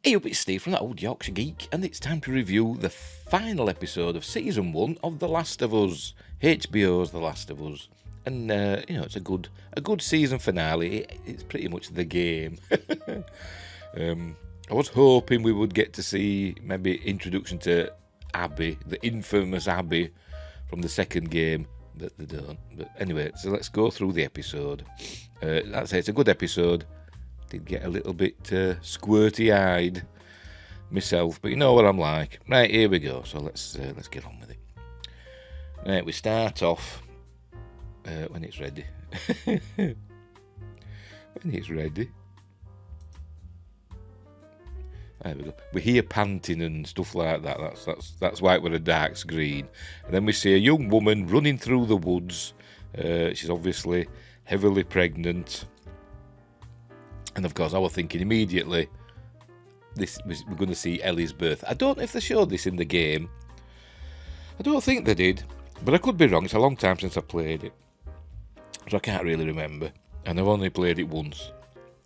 Hey up, it's Steve from that old Yorkshire Geek, and it's time to review the final episode of Season 1 of The Last of Us, HBO's The Last of Us. And, it's a good season finale. It's pretty much the game. I was hoping we would get to see maybe introduction to Abby, the infamous Abby from the second game, but they don't. But anyway, so let's go through the episode. I'd say it's a good episode. Did get a little bit squirty-eyed myself, but you know what I'm like. Right, here we go. So let's get on with it. Right, we start off when it's ready. When it's ready. There we go. We hear panting and stuff like that. That's why we're a dark screen. And then we see a young woman running through the woods. She's obviously heavily pregnant. And of course, I was thinking immediately, we're going to see Ellie's birth. I don't know if they showed this in the game. I don't think they did, but I could be wrong. It's a long time since I played it, so I can't really remember. And I've only played it once.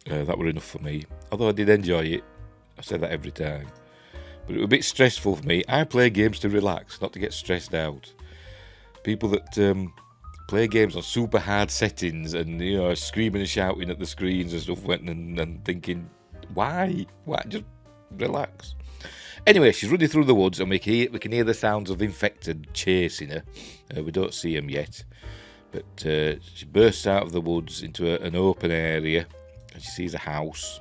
That were enough for me. Although I did enjoy it. I say that every time. But it was a bit stressful for me. I play games to relax, not to get stressed out. People that play games on super hard settings and screaming and shouting at the screens and stuff, went and thinking, why? Just relax. Anyway, she's running through the woods and we can hear the sounds of infected chasing her. We don't see them yet, but she bursts out of the woods into an open area and she sees a house.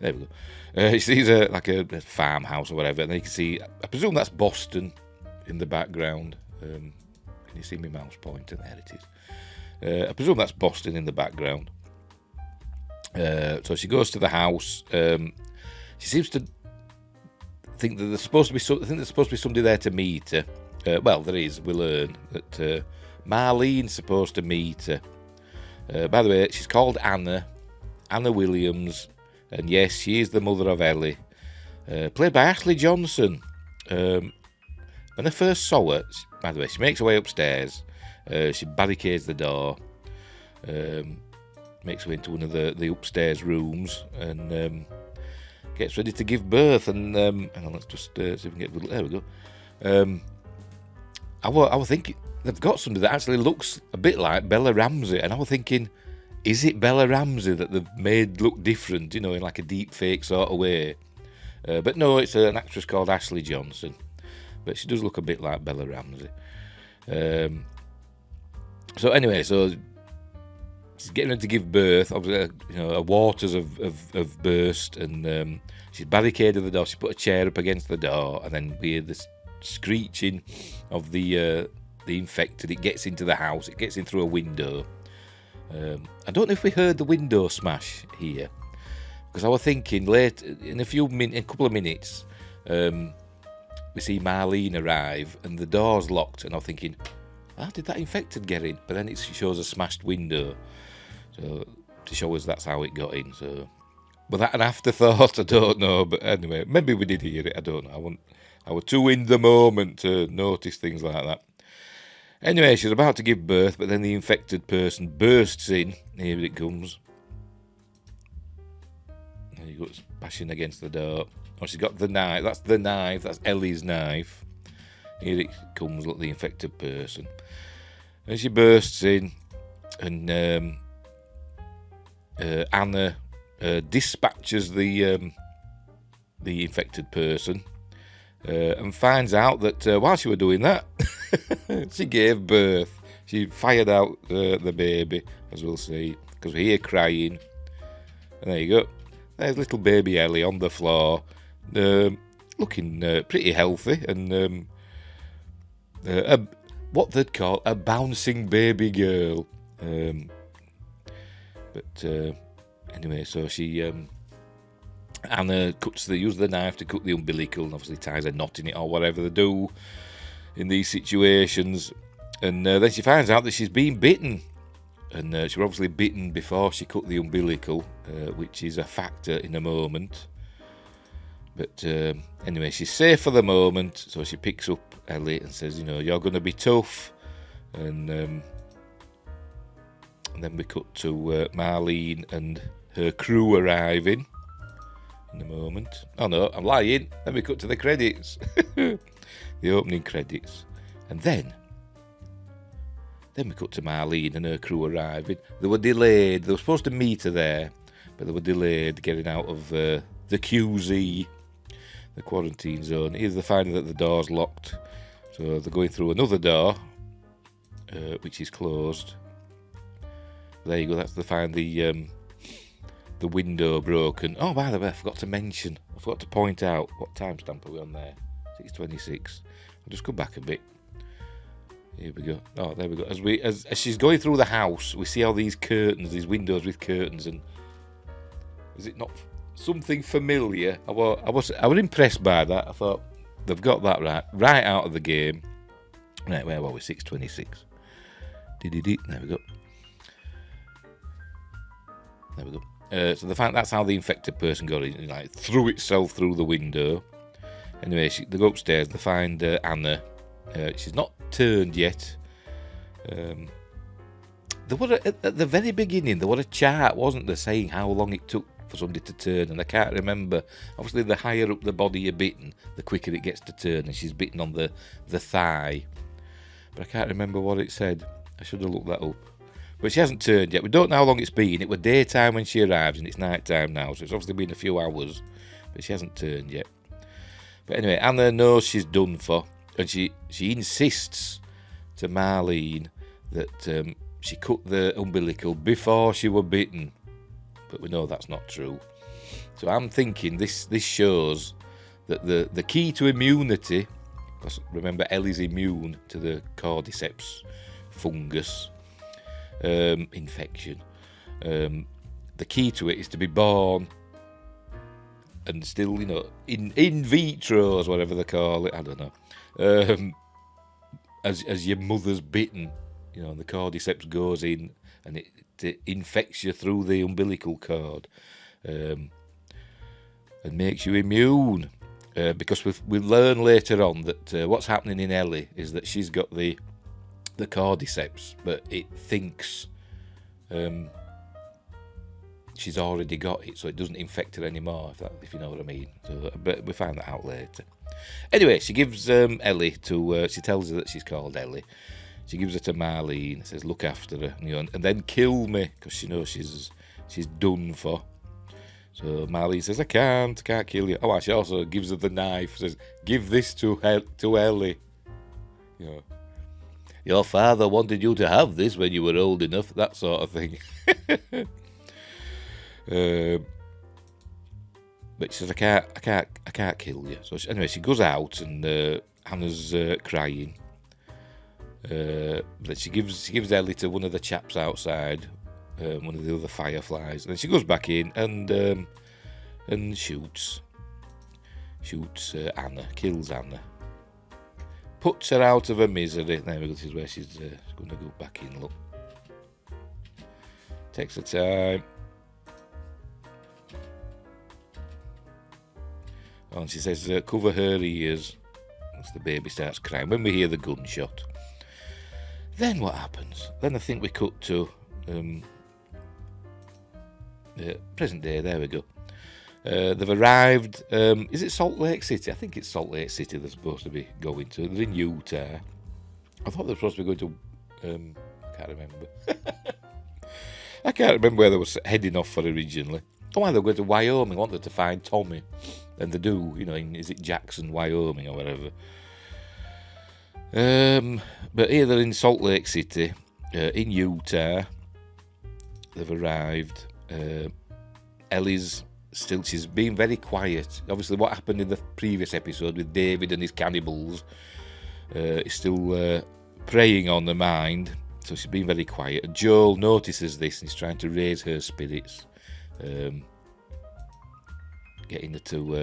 There we go. She sees a farmhouse or whatever, and then you can see, I presume that's Boston in the background. Can you see my mouse pointer? There it is. I presume that's Boston in the background. So she goes to the house. She seems to think that there's supposed to be somebody there to meet her. Well, there is. We learn that Marlene's supposed to meet her. By the way, she's called Anna Williams, and yes, she is the mother of Ellie, played by Ashley Johnson. When I first saw her, by the way, she makes her way upstairs. She barricades the door, makes her way into one of the upstairs rooms, and gets ready to give birth. And hang on, let's just see if we can get. There we go. I was thinking they've got somebody that actually looks a bit like Bella Ramsey, and I was thinking, is it Bella Ramsey that they've made look different, in like a deep fake sort of way? But no, it's an actress called Ashley Johnson. But she does look a bit like Bella Ramsey. So anyway, she's getting ready to give birth. Obviously, her waters have burst, and she's barricaded the door. She put a chair up against the door, and then we hear this screeching of the infected. It gets into the house. It gets in through a window. I don't know if we heard the window smash here, because I was thinking late in a couple of minutes. We see Marlene arrive and the door's locked, and I'm thinking, how did that infected get in? But then it shows a smashed window, so to show us that's how it got in. So, was that an afterthought? I don't know, but anyway, maybe we did hear it. I don't know. I was too in the moment to notice things like that. Anyway, she's about to give birth, but then the infected person bursts in. Here it comes. There you go, it's bashing against the door. Oh, she's got the knife. That's the knife. That's Ellie's knife. Here it comes, look, the infected person. And she bursts in, and Anna dispatches the infected person, and finds out that while she was doing that, she gave birth. She fired out the baby, as we'll see, because we hear crying. And there you go. There's little baby Ellie on the floor. Looking pretty healthy, and what they'd call a bouncing baby girl. But anyway, so she Anna uses the knife to cut the umbilical, and obviously ties a knot in it or whatever they do in these situations. And then she finds out that she's been bitten, and she was obviously bitten before she cut the umbilical, which is a factor in a moment. But anyway, she's safe for the moment, so she picks up Ellie and says, you're going to be tough. And then we cut to Marlene and her crew arriving. in a moment. Oh no, I'm lying. Let me cut to the credits. The opening credits. And then we cut to Marlene and her crew arriving. They were delayed. They were supposed to meet her there, but they were delayed getting out of the QZ, the quarantine zone. Either they find that the door's locked, so they're going through another door, which is closed. There you go. That's they find the window broken. Oh, by the way, I forgot to point out what timestamp are we on there? 6:26. I'll just go back a bit. Here we go. Oh, there we go. As she's going through the house, we see all these curtains, these windows with curtains, and is it not something familiar? I was impressed by that. I thought they've got that right out of the game. Right, where were we? 6:26. There we go. There we go. So that's how the infected person got in, like threw itself through the window. Anyway, they go upstairs. They find Anna. She's not turned yet. There were at the very beginning. There was a chart, wasn't there, saying how long it took for somebody to turn, and I can't remember. Obviously, the higher up the body you're bitten, the quicker it gets to turn, and she's bitten on the thigh. But I can't remember what it said. I should have looked that up. But she hasn't turned yet. We don't know how long it's been. It was daytime when she arrived, and it's night time now, so it's obviously been a few hours. But she hasn't turned yet. But anyway, Anna knows she's done for, and she insists to Marlene that she cut the umbilical before she was bitten. But we know that's not true. So I'm thinking this shows that the key to immunity, because remember Ellie's immune to the cordyceps fungus infection. The key to it is to be born and still, in vitro, as whatever they call it, I don't know. As your mother's bitten, the cordyceps goes in and it infects you through the umbilical cord and makes you immune. Because we learn later on that what's happening in Ellie is that she's got the cordyceps, but it thinks she's already got it, so it doesn't infect her anymore, if you know what I mean. So, but we find that out later. Anyway, she gives Ellie to. She tells her that she's called Ellie. She gives her to Marlene. Says, "Look after her, and then kill me," because she knows she's done for. So Marlene says, "I can't kill you." Oh, she also gives her the knife. Says, "Give this to Ellie." Your father wanted you to have this when you were old enough. That sort of thing. But she says, I can't kill you. So anyway, she goes out and Hannah's crying. Then she gives Ellie to one of the chaps outside, one of the other fireflies. And then she goes back in and shoots Anna, kills Anna, puts her out of her misery. There we go. This is where she's going to go back in. Look, takes her time. And she says, cover her ears. As the baby starts crying. When we hear the gunshot. Then what happens? Then I think we cut to present day. There we go. They've arrived. Is it Salt Lake City? I think it's Salt Lake City they're supposed to be going to. They're in Utah. I thought they were supposed to be going to... I can't remember. I can't remember where they were heading off for originally. Oh, why they were going to Wyoming. Wanted to find Tommy. And they do, is it Jackson, Wyoming or whatever. But here they're in Salt Lake City, in Utah. They've arrived. Ellie's she's been very quiet. Obviously what happened in the previous episode with David and his cannibals is still preying on the mind. So she's been very quiet. And Joel notices this and he's trying to raise her spirits. Getting her to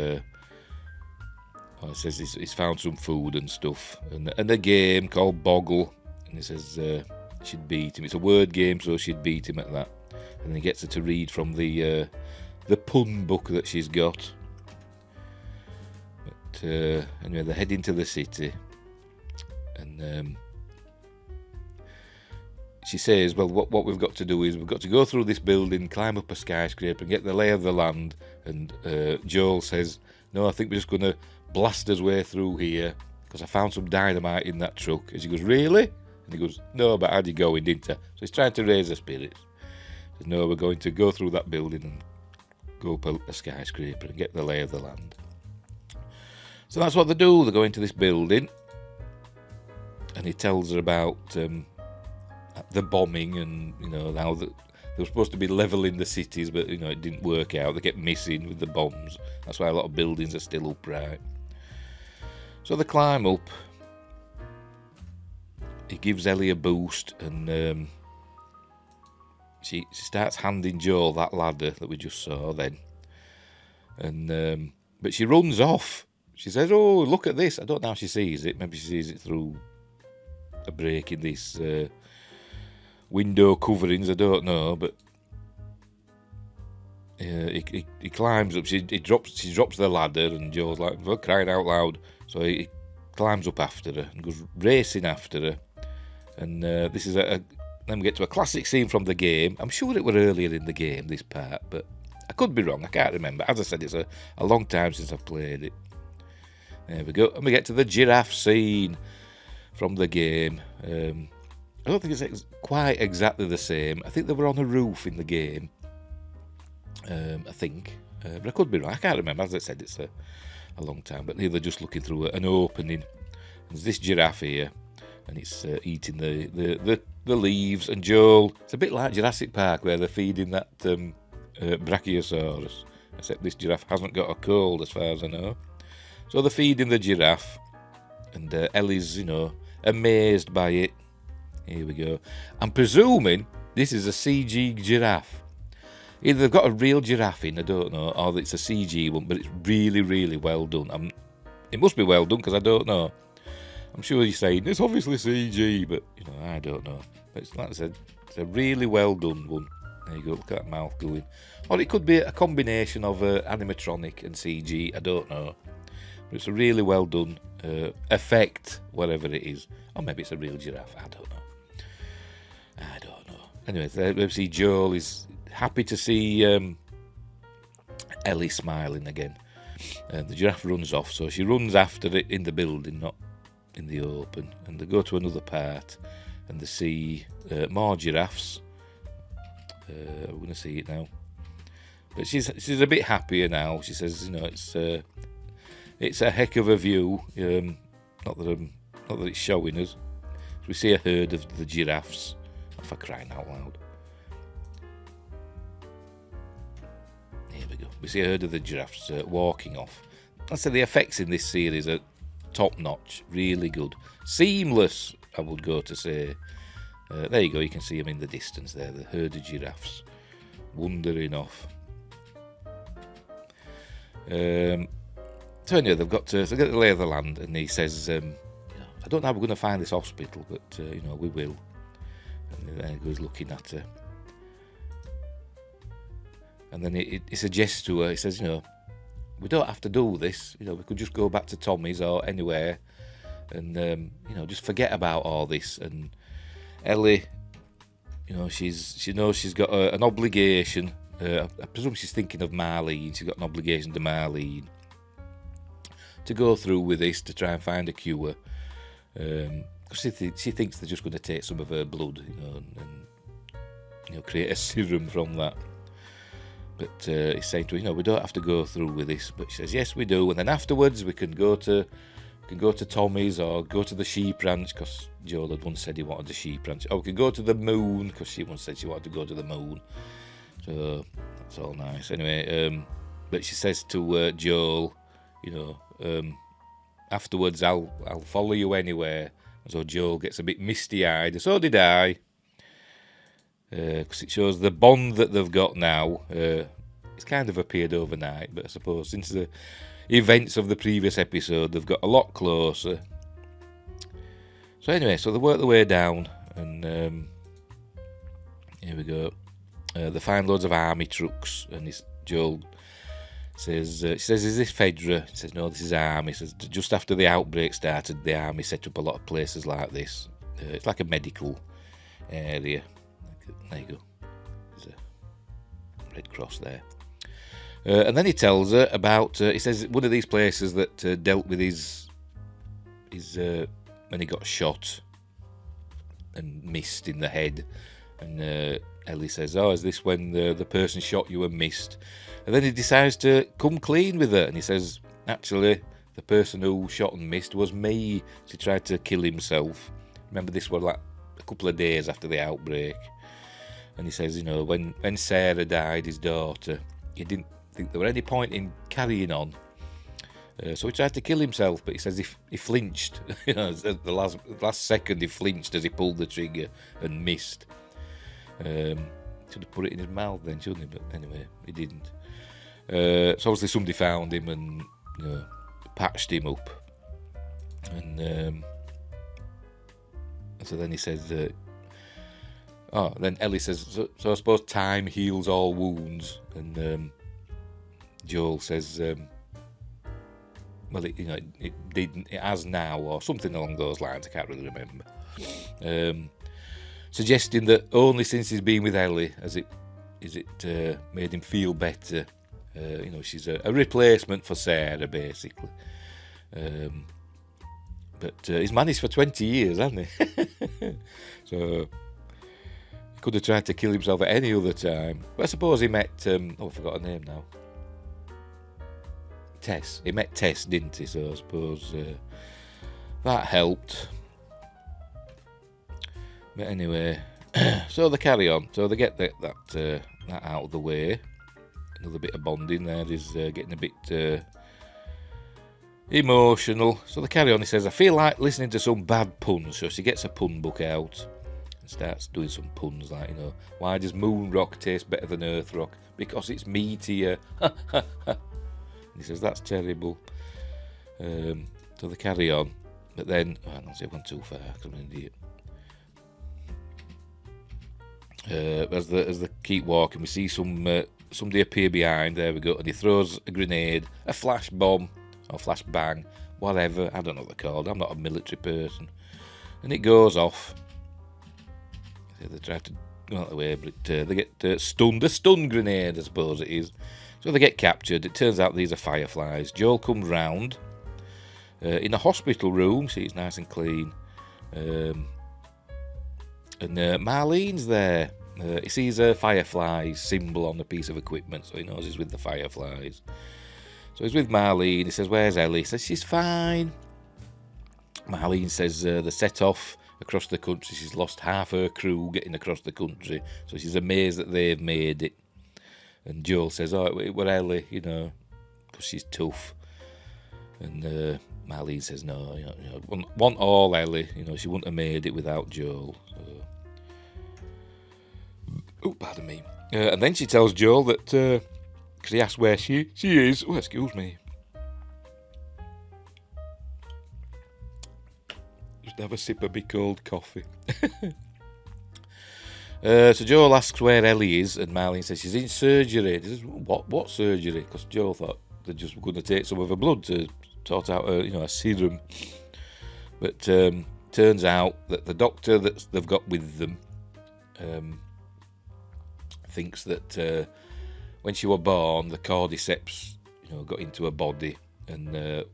it says he's found some food and stuff and a game called Boggle, and he says she'd beat him. It's a word game, so she'd beat him at that. And then he gets her to read from the pun book that she's got. But anyway, they're heading to the city, and she says, well, what we've got to do is we've got to go through this building, climb up a skyscraper and get the lay of the land. And Joel says, no, I think we're just going to blast our way through here because I found some dynamite in that truck. And she goes, really? And he goes, no, but how'd you going, didn't I? So he's trying to raise her spirits. He says, no, we're going to go through that building and go up a skyscraper and get the lay of the land. So that's what they do. They go into this building and he tells her about the bombing and, how they were supposed to be levelling the cities, but, it didn't work out. They kept missing with the bombs. That's why a lot of buildings are still upright. So they climb up. He gives Ellie a boost and she starts handing Joel that ladder that we just saw then. And but she runs off. She says, oh, look at this. I don't know how she sees it. Maybe she sees it through a break in this window coverings. I don't know. But he climbs up. She drops the ladder and Joel's like, well, crying out loud. So he climbs up after her and goes racing after her. And this is then we get to a classic scene from the game. I'm sure it were earlier in the game, this part, but I could be wrong. I can't remember. As I said, it's a long time since I've played it. There we go. And we get to the giraffe scene from the game. I don't think it's quite exactly the same. I think they were on a roof in the game. I think. But I could be wrong. I can't remember. As I said, it's a long time. But here they're just looking through an opening. There's this giraffe here. And it's eating the leaves. And Joel, it's a bit like Jurassic Park where they're feeding that Brachiosaurus. Except this giraffe hasn't got a cold as far as I know. So they're feeding the giraffe. And Ellie's, amazed by it. Here we go. I'm presuming this is a CG giraffe. Either they've got a real giraffe in, I don't know, or it's a CG one, but it's really, really well done. It must be well done because I don't know. I'm sure you're saying it's obviously CG, but I don't know. But it's like I said, it's a really well done one. There you go, look at that mouth going. Or it could be a combination of animatronic and CG, I don't know. But it's a really well done effect, whatever it is. Or maybe it's a real giraffe, I don't know. Anyway, we see Joel is happy to see Ellie smiling again. The giraffe runs off, so she runs after it in the building, not in the open, and they go to another part and they see more giraffes. We're going to see it now, but she's a bit happier now. She says, it's a heck of a view. Not that it's showing us. So we see a herd of the giraffes. For crying out loud. Here we go. We see a herd of the giraffes walking off. I said the effects in this series are top notch, really good, seamless. I would go to say. There you go. You can see them in the distance there. The herd of giraffes wandering off. So anyway, they've got to get the lay of the land, and he says, "I don't know how we're going to find this hospital, but we will." And then he goes looking at her, and then he suggests to her. He says, we don't have to do this. We could just go back to Tommy's or anywhere, and just forget about all this. And Ellie, she knows she's got an obligation. I presume she's thinking of Marlene. She's got an obligation to Marlene to go through with this to try and find a cure. She thinks they're just going to take some of her blood, and create a serum from that. But he's saying to her, we don't have to go through with this. But she says, yes, we do. And then afterwards, we can go to Tommy's or go to the sheep ranch, because Joel had once said he wanted the sheep ranch. Or we can go to the moon, because she once said she wanted to go to the moon. So that's all nice. Anyway, but she says to Joel, afterwards I'll follow you anywhere. So Joel gets a bit misty-eyed. So did I. Because it shows the bond that they've got now. It's kind of appeared overnight, but I suppose since the events of the previous episode, they've got a lot closer. So anyway, so they work their way down, and here we go. They find loads of army trucks, and Joel says, she says, is this Fedra? He says, no, this is army. He says, just after the outbreak started, the army set up a lot of places like this. It's like a medical area. There you go. There's a red cross there. And then he tells her about. He says one of these places that dealt with his when he got shot and missed in the head. And Ellie says, "Oh, is this when the person shot you and missed?" And then he decides to come clean with her, and he says, "Actually, the person who shot and missed was me. He tried to kill himself. Remember, this was like a couple of days after the outbreak." And he says, when Sarah died, his daughter, he didn't think there were any point in carrying on. So he tried to kill himself, but he says he flinched. At the last second, he flinched as he pulled the trigger and missed. Should have put it in his mouth then, shouldn't he? But anyway, he didn't. So obviously somebody found him and patched him up. And so then he says, then Ellie says, so I suppose time heals all wounds. And Joel says, well, it didn't. It has now, or something along those lines. I can't really remember. Suggesting that only since he's been with Ellie has it made him feel better. She's a replacement for Sarah, basically. But he's managed for 20 years, hasn't he? So he could have tried to kill himself at any other time. But I suppose he met. I forgot her name now. Tess. He met Tess, didn't he? So I suppose that helped. But anyway, so they carry on. So they get that out of the way. Another bit of bonding there is getting a bit emotional. So they carry on. He says, "I feel like listening to some bad puns." So she gets a pun book out and starts doing some puns like, why does moon rock taste better than earth rock? Because it's meatier. He says, "That's terrible." So they carry on. But then, hang on, I've gone too far because I'm an idiot. As they keep walking, we see somebody appear behind. There we go. And he throws a grenade, a flash bomb, or flash bang, whatever. I don't know what they're called. I'm not a military person. And it goes off. They try to go out of the way, but they get stunned. A stun grenade, I suppose it is. So they get captured. It turns out these are fireflies. Joel comes round in a hospital room. See, it's nice and clean. And Marlene's there. He sees a firefly symbol on a piece of equipment, so he knows he's with the fireflies. So he's with Marlene. He says, "Where's Ellie?" He says, "She's fine." Marlene says they set off across the country. She's lost half her crew getting across the country, so she's amazed that they've made it. And Joel says, "Oh, it were Ellie, because she's tough." And Marlene says, "No, want all Ellie. She wouldn't have made it without Joel." So. Oh, pardon me. And then she tells Joel that, because he asks where she is. Oh, excuse me. Just have a sip of my cold coffee. So Joel asks where Ellie is, and Marlene says she's in surgery. He says, what surgery? Because Joel thought they're just going to take some of her blood to sort out a serum. But turns out that the doctor that they've got with them thinks that when she was born, the cordyceps, got into her body, and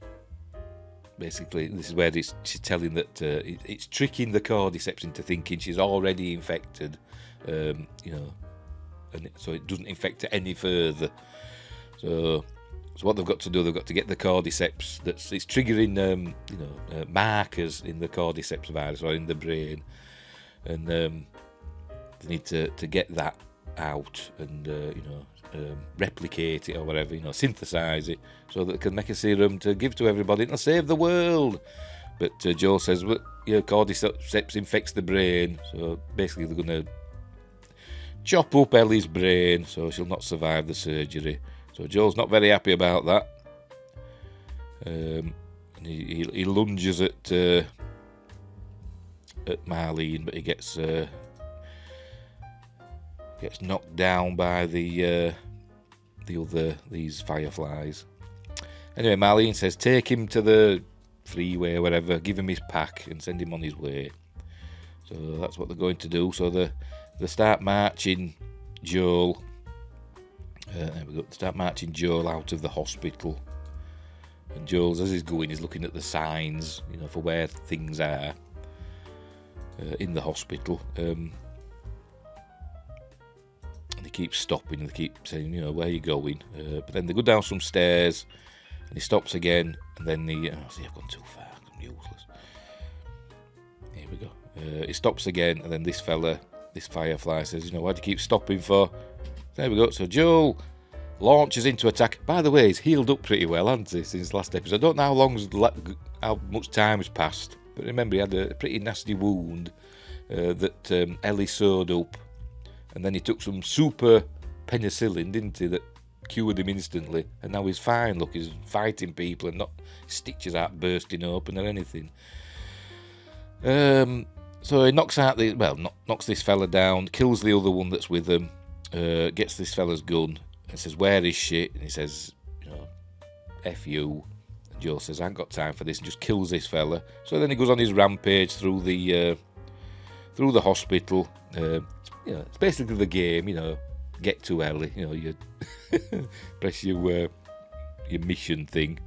basically this is where she's telling that it's tricking the cordyceps into thinking she's already infected, and so it doesn't infect her any further. So what they've got to do, they've got to get the cordyceps it's triggering, markers in the cordyceps virus or in the brain, and they need to get that out and replicate it or whatever, synthesize it so that they can make a serum to give to everybody and save the world. But Joel says, well, cordyceps infects the brain, so basically they're going to chop up Ellie's brain so she'll not survive the surgery. So Joel's not very happy about that. And he lunges at Marlene, but he gets knocked down by these fireflies. Anyway, Marlene says, take him to the freeway or whatever, give him his pack and send him on his way. So that's what they're going to do. So they start marching Joel. There we go. They start marching Joel out of the hospital. And Joel, as he's going, he's looking at the signs, for where things are in the hospital. And he keeps stopping, and they keep saying, where are you going? But then they go down some stairs, and he stops again, and then I've gone too far, I'm useless. Here we go. He stops again, and then this Firefly says, what do you keep stopping for? There we go. So Joel launches into attack. By the way, he's healed up pretty well, hasn't he, since last episode? I don't know how much time has passed, but remember he had a pretty nasty wound that Ellie sewed up, and then he took some super penicillin, didn't he, that cured him instantly, and now he's fine. Look, he's fighting people and not stitches aren't bursting open or anything. So he knocks this fella down, kills the other one that's with him, gets this fella's gun, and says, where is she? And he says, F you. And Joel says, I ain't got time for this, and just kills this fella. So then he goes on his rampage through the hospital. It's basically the game, get to Ellie, you press your mission thing.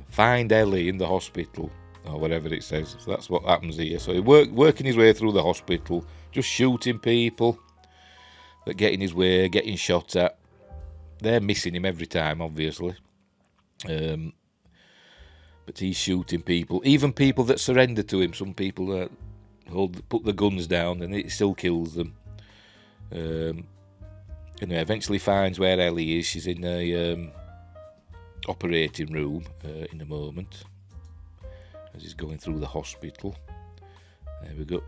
Find Ellie in the hospital, or whatever it says. So that's what happens here. So he's working his way through the hospital, just shooting people that get in his way, getting shot at. They're missing him every time, obviously. But he's shooting people, even people that surrender to him. Some people put the guns down, and it still kills them. Eventually finds where Ellie is. She's in a operating room in a moment, as he's going through the hospital. There we go.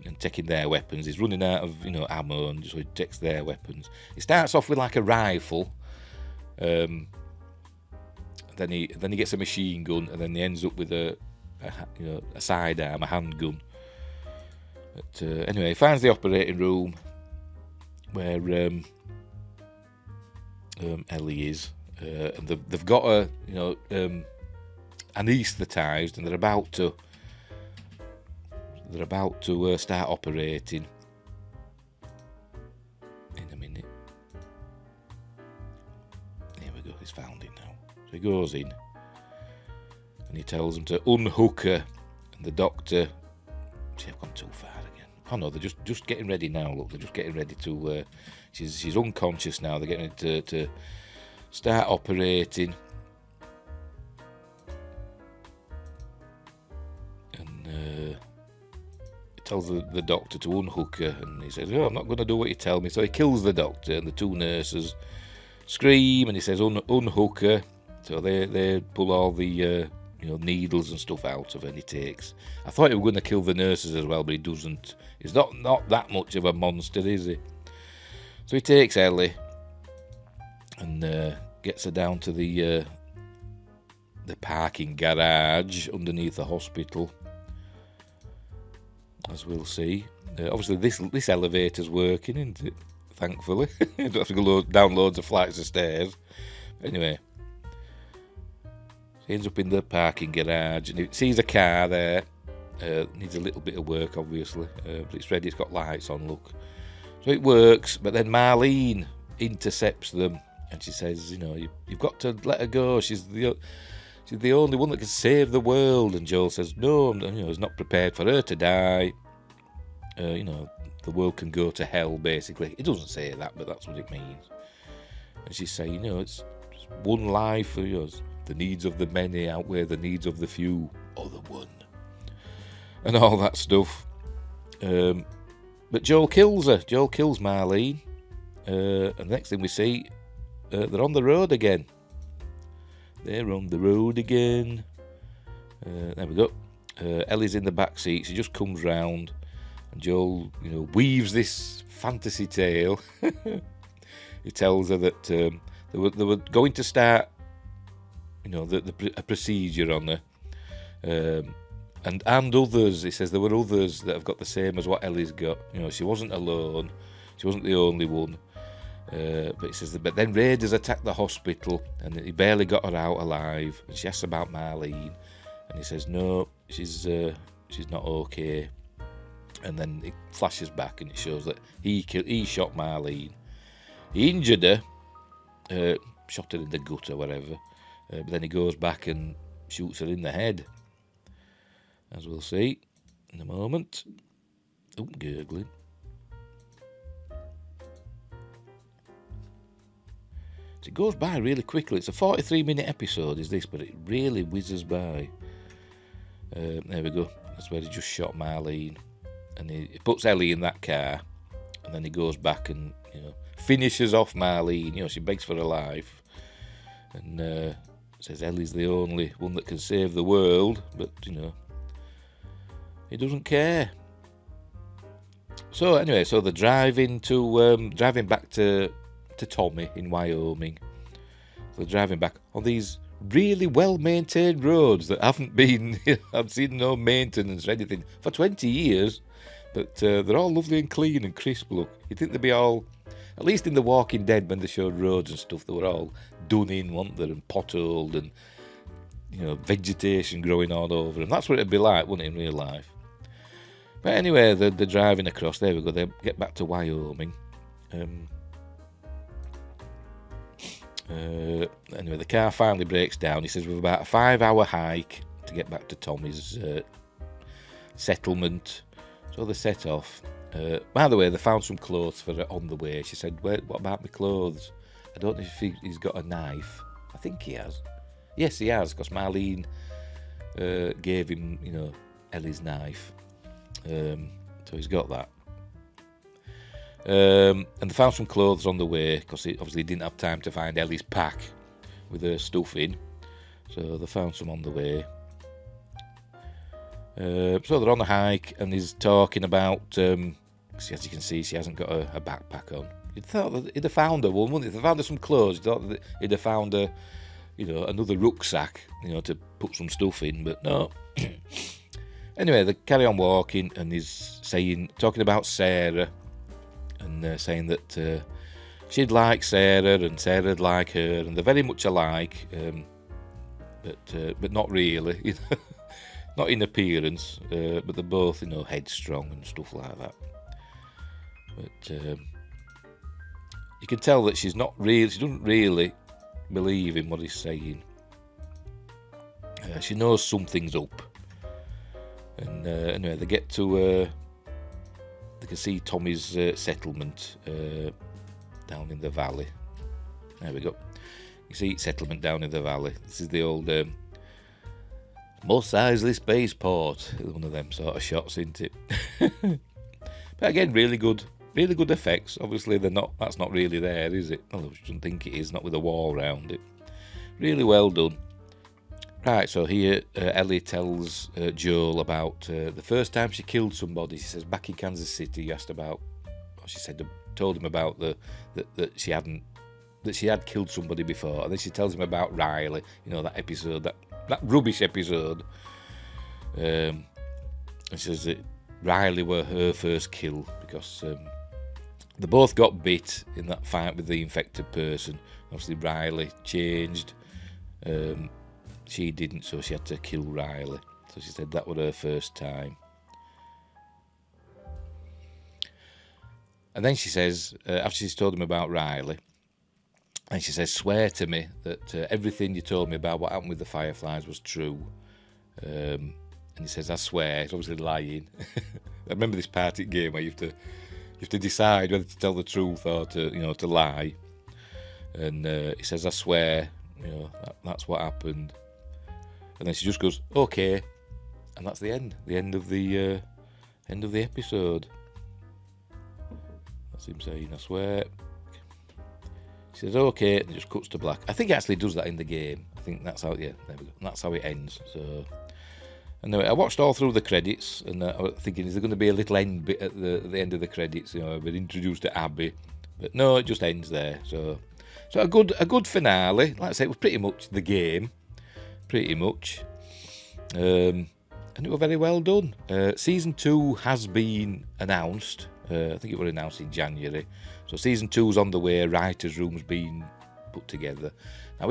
And taking their weapons. He's running out of ammo, and so he takes their weapons. He starts off with like a rifle, then he gets a machine gun, and then he ends up with a sidearm, a handgun. But anyway, he finds the operating room where Ellie is, and they've got her anaesthetised, and they're about to start operating in a minute. Here we go, he's found it now. So he goes in, and he tells them to unhook her, and the doctor... See, I've gone too far again. Oh no, they're just getting ready now, look, they're just getting ready to... she's unconscious now, they're getting ready to start operating. Tells the doctor to unhook her, and he says, I'm not going to do what you tell me. So he kills the doctor, and the two nurses scream, and he says, unhook her. So they pull all the needles and stuff out of her, and he takes... I thought he was going to kill the nurses as well, but he doesn't. He's not that much of a monster, is he? So he takes Ellie and gets her down to the parking garage underneath the hospital, as we'll see. Obviously, this elevator's working, isn't it? Thankfully. You don't have to go down loads of flights of stairs. Anyway, he ends up in the parking garage, and he sees a car there. Needs a little bit of work, obviously, but it's ready. It's got lights on, look. So it works, but then Marlene intercepts them, and she says, you've got to let her go. She's the only one that can save the world. And Joel says, no, he's not prepared for her to die. The world can go to hell, basically. It doesn't say that, but that's what it means. And she's saying, it's one life. The needs of the many outweigh the needs of the few, or the one. And all that stuff. But Joel kills her. Joel kills Marlene. And the next thing we see, they're on the road again. They're on the road again. There we go. Ellie's in the back seat. She just comes round, and Joel, weaves this fantasy tale. He tells her that they were going to start, a procedure on her, and others. He says there were others that have got the same as what Ellie's got. She wasn't alone. She wasn't the only one. But he says, but then raiders attacked the hospital, and he barely got her out alive. And she asks about Marlene, and he says, no, she's not okay. And then it flashes back and it shows that he shot Marlene. He injured her, shot her in the gut or whatever. But then he goes back and shoots her in the head, as we'll see in a moment. Oh, gurgling. So it goes by really quickly. It's a 43-minute episode, is this, but it really whizzes by. There we go. That's where he just shot Marlene. And he puts Ellie in that car, and then he goes back and, finishes off Marlene. She begs for her life, and says Ellie's the only one that can save the world, but he doesn't care. So anyway, they're driving back to Tommy in Wyoming. So they're driving back on these really well-maintained roads that haven't been, I've seen no maintenance or anything for 20 years. But they're all lovely and clean and crisp, look. You'd think they'd be all, at least in The Walking Dead when they showed roads and stuff, they were all done in, weren't they, and potholed and, vegetation growing all over them. That's what it'd be like, wouldn't it, in real life? But anyway, they're driving across. There we go. They get back to Wyoming. Anyway, the car finally breaks down. He says we've about a 5-hour hike to get back to Tommy's settlement. So they set off. By the way, they found some clothes for her on the way. She said, what about my clothes? I don't know if he's got a knife. I think he has. Yes, he has, because Marlene gave him, Ellie's knife. So he's got that. And they found some clothes on the way, because he obviously didn't have time to find Ellie's pack with her stuff in. So they found some on the way. So they're on a hike, and he's talking about, as you can see, she hasn't got a backpack on. You'd thought that he'd have found her one, wouldn't he? If they found her some clothes, you'd thought that he'd have found her, another rucksack, to put some stuff in, but no. Anyway, they carry on walking, and he's talking about Sarah, and saying that she'd like Sarah, and Sarah'd like her, and they're very much alike, but not really, not in appearance, but they're both, headstrong and stuff like that. But you can tell that she doesn't really believe in what he's saying. She knows something's up. And anyway, they get to, they can see Tommy's settlement down in the valley. There we go. You see settlement down in the valley. This is the old Mos Eisley Spaceport. One of them sort of shots, isn't it? But again, really good effects. Obviously, that's not really there, is it? Well, I shouldn't think it is, not with a wall around it. Really well done. Right, so here Ellie tells Joel about the first time she killed somebody. She says back in Kansas City, you asked about, or she told him about that she had killed somebody before, and then she tells him about Riley, that episode, that rubbish episode. And she says that Riley were her first kill because they both got bit in that fight with the infected person. Obviously, Riley changed. She didn't, so she had to kill Riley. So she said that was her first time. And then she says, after she's told him about Riley, and she says, swear to me that everything you told me about what happened with the Fireflies was true. And he says, I swear. He's obviously lying. I remember this party game where you have to decide whether to tell the truth or to lie. And he says, I swear, that's what happened. And then she just goes, okay, and that's the end of the episode. That's him saying, I swear. She says, okay, and it just cuts to black. I think it actually does that in the game. I think that's how, there we go. And that's how it ends. So, anyway, I watched all through the credits, and I was thinking, is there going to be a little end bit at the end of the credits? We're introduced to Abby, but no, it just ends there. So a good finale. Like I say, it was pretty much the game. Pretty much. And it was very well done. Season 2 has been announced. I think it was announced in January. So Season 2's on the way. Writers' room's been put together. Now,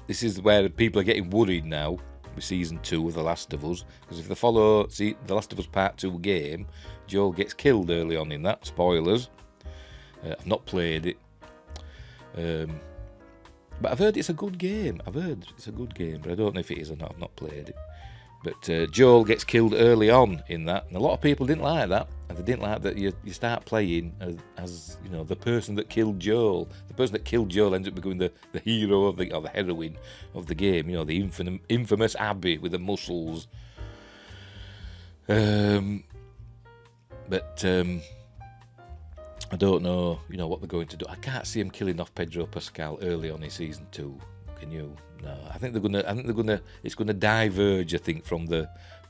this is where people are getting worried now. with season 2 of The Last of Us, because if they follow The Last of Us Part 2 game, Joel gets killed early on in that. Spoilers. I've not played it. But I've heard it's a good game. But I don't know if it is or not. I've not played it. But Joel gets killed early on in that, and a lot of people didn't like that. And they didn't like that you start playing as you know, the person that killed Joel. The person that killed Joel ends up becoming the hero of or the heroine of the game. You know, the infamous Abby with the muscles. But I don't know, you know, what they're going to do. I can't see him killing off Pedro Pascal early on in season 2. Can you? No, I think it's gonna diverge, I think, from the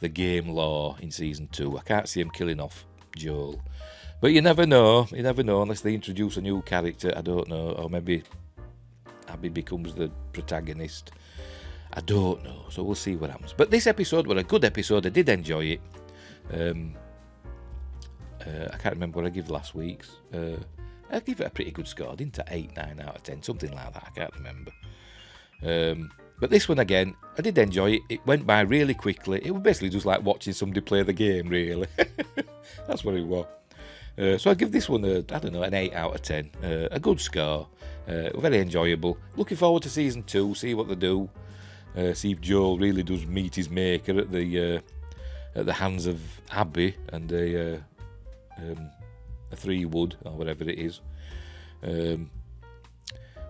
game lore in season 2. I can't see him killing off Joel, but you never know unless they introduce a new character. I don't know, or maybe Abby becomes the protagonist. I don't know, so we'll see what happens. But this episode was a good episode. I did enjoy it. I can't remember what I gave last week's. I give it a pretty good score, didn't I? 8, 9 out of 10, something like that. I can't remember. But this one again, I did enjoy it. It went by really quickly. It was basically just like watching somebody play the game, really. That's what it was. So I give this one an 8 out of 10. A good score. Very enjoyable. Looking forward to season 2. See what they do. See if Joel really does meet his maker at the hands of Abby and a 3-wood or whatever it is.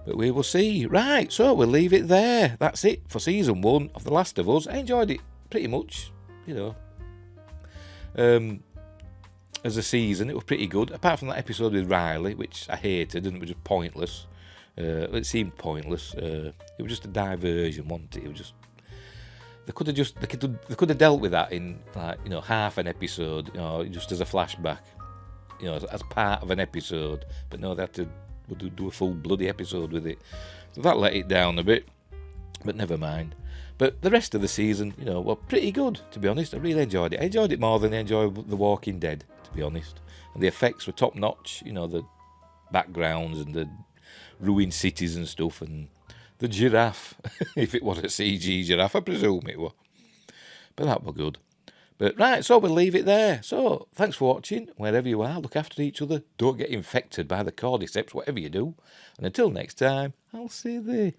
But we will see. Right, so we'll leave it there. That's it for season 1 of The Last of Us. I enjoyed it pretty much, you know. As a season, it was pretty good. Apart from that episode with Riley, which I hated and it was just pointless. It seemed pointless. It was just a diversion, wasn't it? It was just they could have dealt with that in, like, you know, half an episode, you know, just as a flashback, you know, as part of an episode. But no, they had to do a full bloody episode with it. So that let it down a bit, but never mind. But the rest of the season, you know, were pretty good, to be honest. I really enjoyed it. I enjoyed it more than I enjoyed The Walking Dead, to be honest. And the effects were top notch, you know, the backgrounds and the ruined cities and stuff, and the giraffe, if it was a CG giraffe, I presume it was. But that was good. But right, so we'll leave it there. So thanks for watching. Wherever you are, look after each other. Don't get infected by the cordyceps, whatever you do. And until next time, I'll see thee.